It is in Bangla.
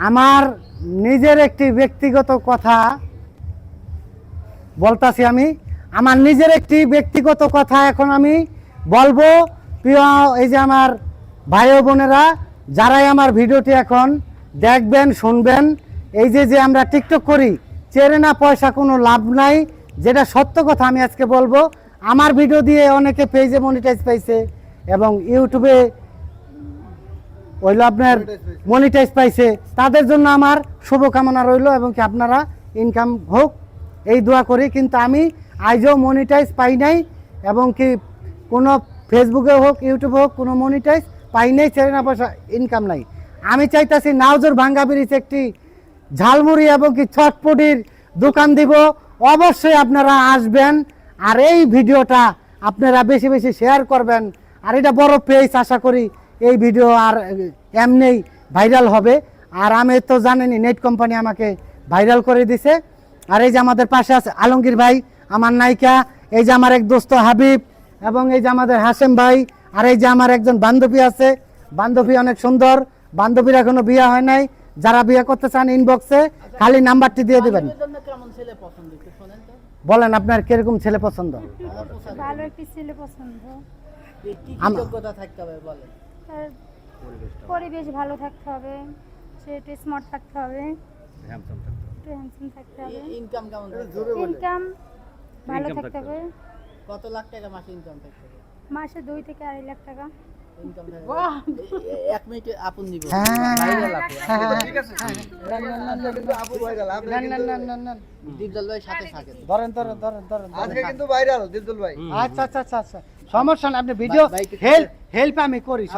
আমার নিজের একটি ব্যক্তিগত কথা বলতাছি আমি। আমার নিজের একটি ব্যক্তিগত কথা এখন আমি বলবো। প্রিয় এই যে আমার ভাই ও বোনেরা, যারাই আমার ভিডিওটি এখন দেখবেন শুনবেন, এই যে যে আমরা টিকটক করি, চেরে না পয়সা কোনো লাভ নাই, যেটা সত্য কথা আমি আজকে বলবো। আমার ভিডিও দিয়ে অনেকে পেজে মনিটাইজ পাইছে এবং ইউটিউবে হইলো আপনার মনিটাইজ পাইছে, তাদের জন্য আমার শুভকামনা রইল এবং কি আপনারা ইনকাম হোক এই দোয়া করি। কিন্তু আমি আজও মনিটাইজ পাই নাই এবং কি কোনো ফেসবুকে হোক ইউটিউবে হোক কোনো মনিটাইজ পাই নাই, ছেড়ে না পয়সা ইনকাম নাই। আমি চাইতাছি নাওজোর ভাঙ্গা ব্রিজ একটি ঝালমুড়ি এবং কি চটপটির দোকান দিব, অবশ্যই আপনারা আসবেন আর এই ভিডিওটা আপনারা বেশি বেশি শেয়ার করবেন। আর এটা বড় পেজ, আশা করি এই ভিডিও আর এমনি ভাইরাল হবে। আর আমি তো জানেনই নেট কোম্পানি আমাকে ভাইরাল করে দিছে। আর এই যে আমাদের পাশে আছে আলমগীর ভাই, আমার নায়িকা, এই যে আমার এক দোস্ত হাবিব, এবং এই যে আমাদের হাসেম ভাই, আর এই যে আমার একজন বান্ধবী আছে, বান্ধবী অনেক সুন্দর, বান্ধবীর এখনো বিয়ে হয় নাই। যারা বিয়ে করতে চান ইনবক্সে খালি নাম্বারটি দিয়ে দেবেন। বলেন আপনার কিরকম ছেলে পছন্দ? ভালো একটি ছেলে পছন্দ। তার পরিবেশ ভালো থাকতে হবে, সে একটু স্মার্ট থাকতে হবে, একটু হ্যান্ডসাম থাকতে হবে, ইনকাম ভালো থাকতে হবে। কত লাখ টাকা মাসে ইনকাম থাকতে হবে? মাসে 2 থেকে 2.5 লাখ টাকা ইনকাম থাকে। এক মিনিটে আপন দিব। দীপজল ভাই সাথে থাকে। ধরেন ধরেন ধরেন ধরেন। আজকে কিন্তু ভাইরাল দীপজল ভাই। আচ্ছা আচ্ছা আচ্ছা আচ্ছা, সমস্যা না, আপনি ভিডিও হেল্প আমি করি।